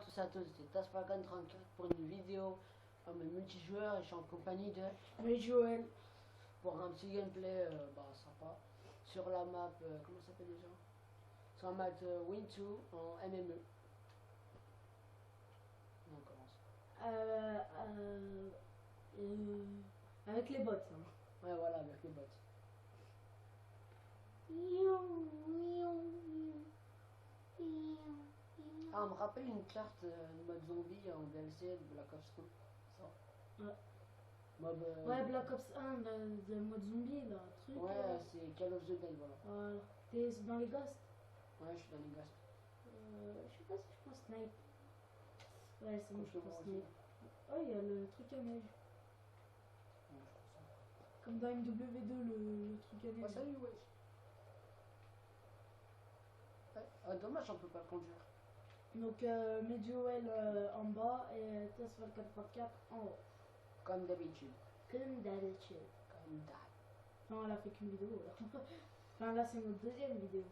tous à tous, c'est Taspagan34 pour une vidéo en multijoueur et je suis en compagnie de Joël. pour un petit gameplay sympa sur la map, comment ça s'appelle déjà? Sur la map Win2 en MME. On commence. Avec les bots. Hein. Ouais, voilà, avec les bots. Ah, on me rappelle une carte de mode zombie en DLC de Black Ops 1. Ça. Ouais. Mob, Ouais, Black Ops 1, le mode zombie, là, truc. Ouais, c'est Call of the Dead, voilà. Voilà. T'es dans les ghosts. Ouais, je suis dans les ghosts. Je sais pas si je prends snipe. Ouais, c'est bon, je prends aussi. snipe. Oh, il y a le truc à neige. Ouais, je prends ça. Comme dans MW2, le truc à neige. Ouais, salut, ouais. Ouais. Ah, dommage, on peut pas conduire. Donc, Medjoel en bas et Tasval434 en haut. Comme d'habitude. Comme d'habitude. Comme d'hab. Non, elle a fait qu'une vidéo. Là. Enfin, là, c'est notre deuxième vidéo.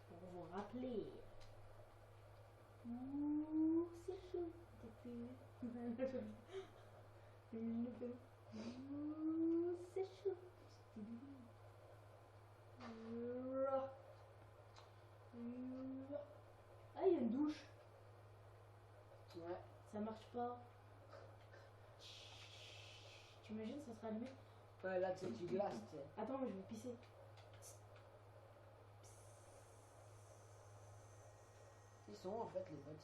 Pour vous rappeler. Ouh, c'est chaud. Ouh, c'est chaud. Ah, il y a une douche. Ouais. Ça marche pas. Tu imagines, ça sera allumé. Ouais, là, tu sais, tu glaces, tu sais. Attends, je vais pisser. Ils sont où, en fait, les bots?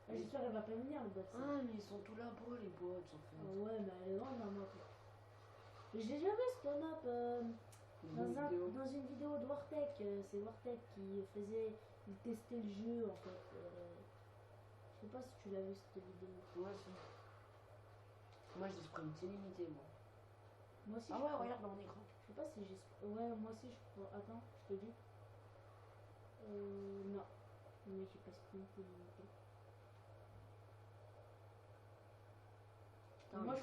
J'espère qu'elle va pas venir, le bot. Ah, mais ils sont tout là-bas, les bots, en fait. Ah ouais, mais elle est grande, la map. J'ai déjà vu cette map dans une vidéo de Wartech. C'est Wartech qui testait le jeu, en fait. Je sais pas si tu l'as vu, cette vidéo. Ouais, si. Moi, j'ai sprint illimité, moi. Moi aussi, Ah ouais, regarde dans mon écran. Je sais pas si j'ai... Ouais, moi aussi, je crois... Attends, je te dis. Non. Mais j'ai pas sprint illimité. Moi,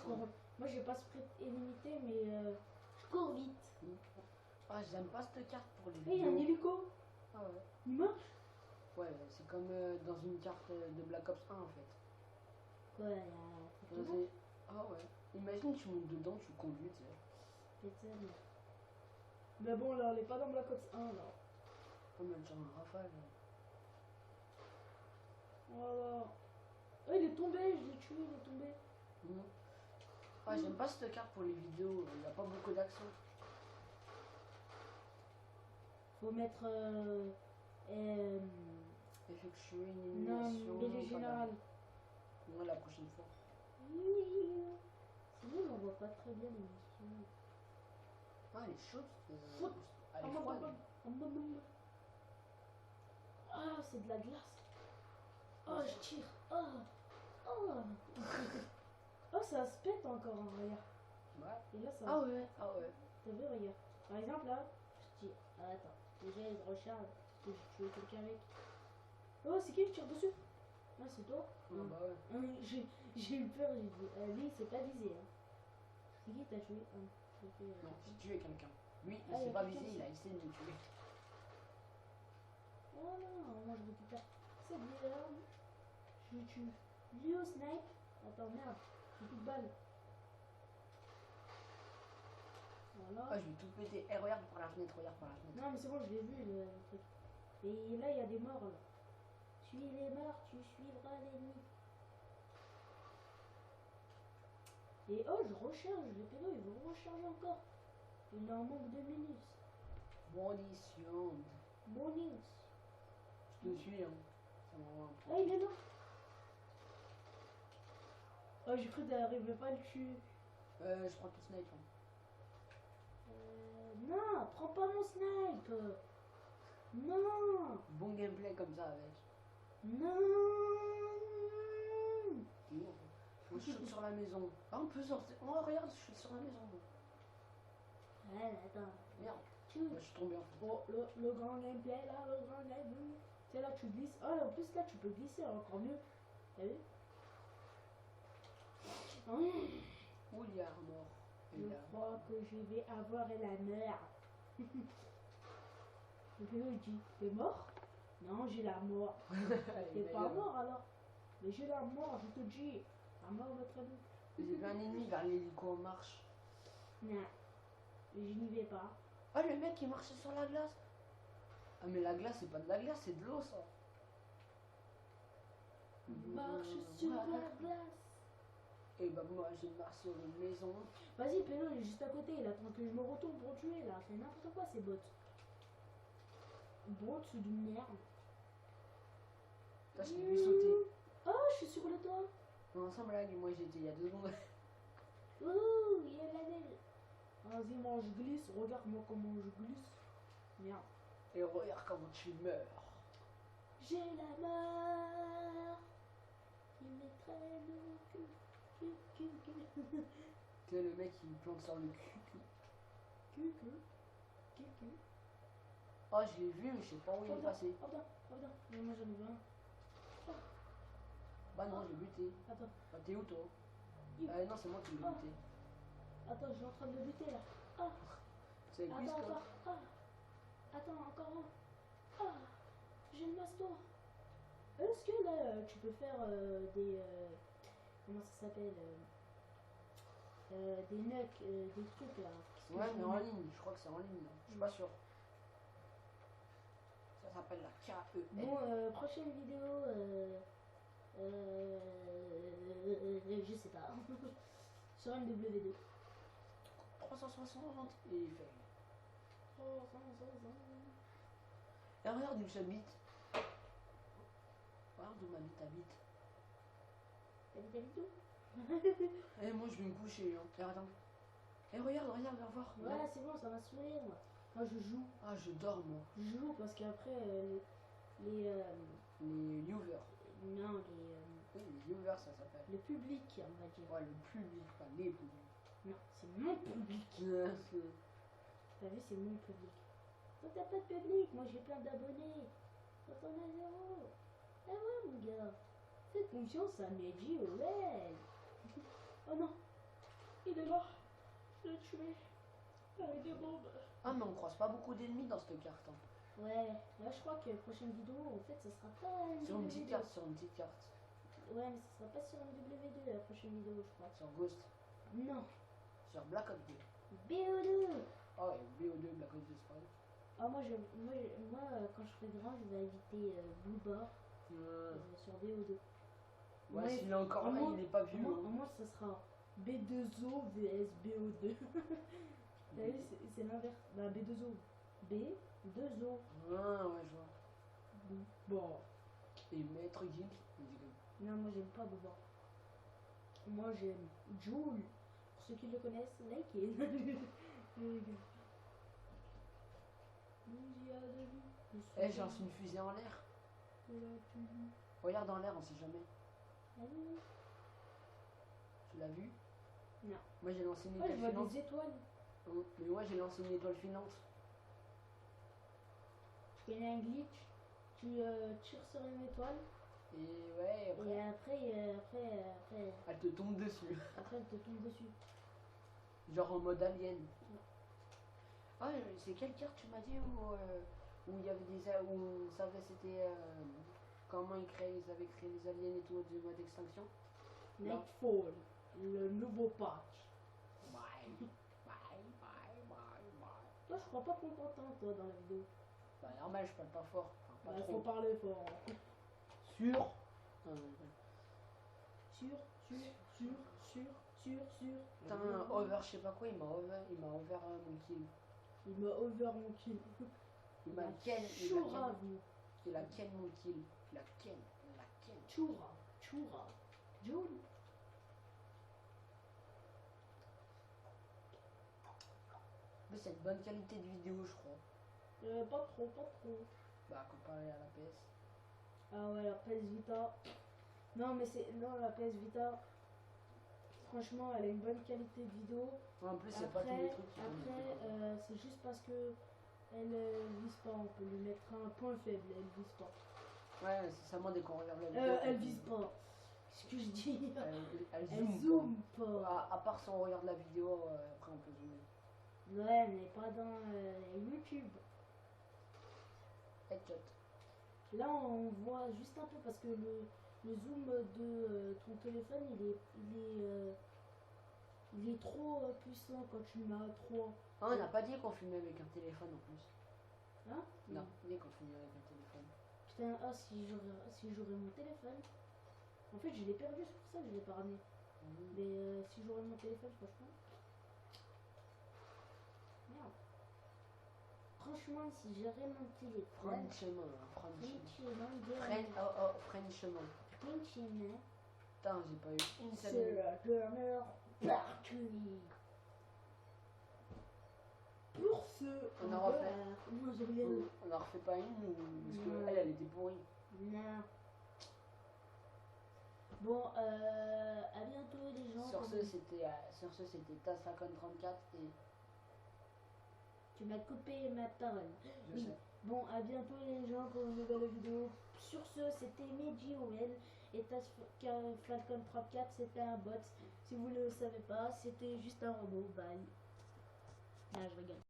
j'ai pas sprint illimité, mais je cours vite. Ah, j'aime pas cette carte pour les vidéos. Il y a un hélico. Ah ouais. Il marche. Ouais, c'est comme dans une carte de Black Ops 1 en fait. Ouais, Ah ouais. Imagine, tu montes dedans, tu conduis, tu sais. Peut-être. Mais bon, là, on est pas dans Black Ops 1, là. Comme elle tire un rafale. Voilà. Oh, il est tombé, je l'ai tué, il est tombé. Ah, j'aime pas cette carte pour les vidéos, il n'y a pas beaucoup d'action. Faut mettre. Effectuer une élimination. Non, mêlée générale. Non, la prochaine fois. Sinon, on voit pas très bien l'émission. Ah, elle est chaude. Elle est froide. Ah, c'est de la glace. Oh, je tire. Oh. Oh, ça se pète encore, hein, regarde. Ouais. Et là, ça... Ah ouais, ah ouais. T'as vu, regarde. Par exemple, là, je tire. Ah, attends, déjà, il recharge. Parce que j'ai tué quelqu'un avec. Oh, c'est qui qui tire dessus? Ah, c'est toi? Ah bah ouais. J'ai eu peur, j'ai dit. Lui, il s'est pas visé. Hein. C'est qui t'a tué? Non, j'ai tué quelqu'un. Lui, il Ah, s'est pas visé, il a essayé de me tuer. Oh non, moi je récupère. C'est bien. Je le tue. Lui au snipe. Attends, merde. J'ai plus de balles. Voilà. Ah, je vais tout péter. Eh, regarde par la fenêtre, regarde par la fenêtre. Non, mais c'est bon, je l'ai vu le truc. Et là, il y a des morts là. Suis les morts, tu suivras l'ennemi. Et oh, je recharge. Le pédo, il veut recharger encore. Il en manque 2 minutes. Munition. Bonus. Je te suis, hein. Ah, il est là. Oh, j'ai cru que t'arrivais pas à le tuer. Je prends ton snipe. Hein. Non, prends pas mon snipe. Non. Bon gameplay comme ça avec. Non. On shoot sur la maison. Ah, on peut sortir. Oh, regarde, je shoot sur la maison. Ouais, attends. Merde. Tu... je suis tombé en fait. Oh, le grand gameplay là, le grand gameplay. Tu sais, là, tu glisses. Oh, en plus, là, tu peux glisser encore mieux. T'as vu? Où il y a un mort? Je crois que je vais avoir la mort. Le pédo il dit, t'es mort? Non, j'ai la mort. T'es pas mort alors? Mais j'ai la mort, je te dis. La mort votre ami. J'ai vu un ennemi vers l'hélico en marche. Non, je n'y vais pas. Ah, le mec qui marchait sur la glace. Ah, mais la glace, c'est pas de la glace, c'est de l'eau, ça. Marche sur la glace. Et bah, moi, j'ai marché sur une maison. Vas-y, Pélo, il est juste à côté. Il attend que je me retourne pour le tuer, là. C'est n'importe quoi, ces bots. Bots de merde. Là, je l'ai vu sauter. Oh, je suis sur le toit. Non, sans blague, moi, j'étais il y a 2 secondes. Ouh, il y a de la neige. Vas-y, moi, je glisse. Regarde-moi comment je glisse. Merde. Et regarde comment tu meurs. J'ai la mort qui me traîne au cul. Tu sais, le mec, il plante sur le cul. Oh, je l'ai vu, mais je sais pas où il est passé. Oh putain. Mais moi, j'en ai vu un. Bah non, j'ai buté. Attends. Bah, t'es où, toi? Non, c'est moi qui l'ai buté. Attends, je suis en train de le buter, là. Ah. C'est avec lui, Attends, quoi. Attends, encore un. Ah, j'ai le masto. Est-ce que là, tu peux faire des... comment ça s'appelle des nucs, des trucs là. Ouais, mais en ligne, je crois que c'est en ligne. Je suis pas sûr. Ça s'appelle la KEL. Bon, prochaine vidéo, je sais pas. Sur une W2. 360 et il fait. Et regarde où j'habite. Regarde où ma bite habite. T'habites où? Eh, moi je vais me coucher. Hein. Et attends. Et regarde, viens voir. Ouais, c'est bon, ça va sourire. Moi, je joue. Ah, je dors moi. Je joue parce qu'après, les. Les viewers. Non, Oui, les viewers, ça s'appelle. le public, on va dire. Ouais, le public, pas les publics. Non, c'est mon public. T'as vu, c'est mon public. Toi, t'as pas de public. Moi, j'ai plein d'abonnés. Toi, t'en as 0. Ah ouais, mon gars. Fais confiance à Meiji, ouais. Oh non. Il est là. Je l'ai tué. Avec des bombes. Ah, mais on croise pas beaucoup d'ennemis dans cette carte. Hein. Ouais, là, je crois que la prochaine vidéo, en fait, ça sera pas une Sur une W2. petite carte, sur une petite carte. Ouais, mais ça sera pas sur une W2 la prochaine vidéo, je crois. Sur Ghost. Non. Sur Black Ops 2. BO2. Ah ouais, BO2, Black Ops 2, c'est pas grave. Ah, moi, quand je serai grand, je vais inviter Blue Bar sur BO2. Ouais, s'il est encore là, il est pas vieux. Au moins, ça sera B2O vs BO2. T'as vu, c'est l'inverse. Bah, B2O. B2O. Ah ouais, je vois. Bon. Et Maître Geek, il dit comme. Non, moi, j'aime pas Blue Bar. Moi, j'aime Joule. Pour ceux qui le connaissent, likez. Eh, j'ai lancé une fusée en l'air. Regarde en l'air, on sait jamais. Tu l'as vu? Non. Moi j'ai lancé une Ouais, étoile je vois filante. des étoiles. Mais moi j'ai lancé une étoile filante. Tu connais un glitch? Tu tires sur une étoile. Et ouais, après, Et après, elle te tombe dessus. après, elle te tombe dessus. Genre en mode alien. Ah, c'est quelle carte tu m'as dit où il y avait des où on savait c'était comment ils avaient créé les aliens et tout du mode extinction? Nightfall, le nouveau patch. Bye. Toi, je crois pas qu'on t'entend, toi, dans la vidéo. Bah normal, je parle pas fort. Enfin, pas Bah, trop. faut parler fort. Sûr. Sûr. Putain, over, je sais pas quoi, il m'a over mon kill. Il m'a over mon kill. Il m'a ken, Choura, vous. il a ken mon kill. Il a ken. Choura. June. Mais c'est une bonne qualité de vidéo, je crois. Pas trop. Bah, comparé à la PS. Ah ouais, la PS Vita. Non, mais c'est. Non, la PS Vita. Franchement, elle a une bonne qualité de vidéo. En plus, c'est pas tous les trucs qui Après, c'est juste parce que elle vise pas. On peut lui mettre un point faible. Elle vise pas. Ouais, c'est seulement dès qu'on regarde la vidéo. Elle vise pas. Qu'est-ce que je dis? Elle zoome pas. À part si on regarde la vidéo, après on peut zoomer. Ouais, mais pas dans YouTube. Headshot. Là, on voit juste un peu parce que le zoom de ton téléphone, il est trop puissant quand tu le mets à 3. Ah, on n'a pas dit qu'on filmait avec un téléphone en plus. Hein? Non, on dit qu'on filmait avec un téléphone. Putain, ah, si j'aurais mon téléphone. En fait, je l'ai perdu, c'est pour ça que je l'ai pas ramené. Mais si j'aurais mon téléphone, franchement. Merde. Franchement, si j'aurais mon téléphone. Franchement. Franchement. Putain, j'ai pas eu une seule. C'est la dernière partie. Pour ce, On en refait. Moi, j'ai rien. On en refait pas une ou parce Non. qu'elle était pourrie. Non. Bon, à bientôt les gens. Sur ce, c'était Tas5034 et Tu m'as coupé ma parole. je Oui. sais. Bon, à bientôt les gens pour une nouvelle vidéo. Sur ce, c'était MediOL et Falcon 34, c'était un bot. Si vous ne le savez pas, c'était juste un robot. Bye. Ah, je rigole.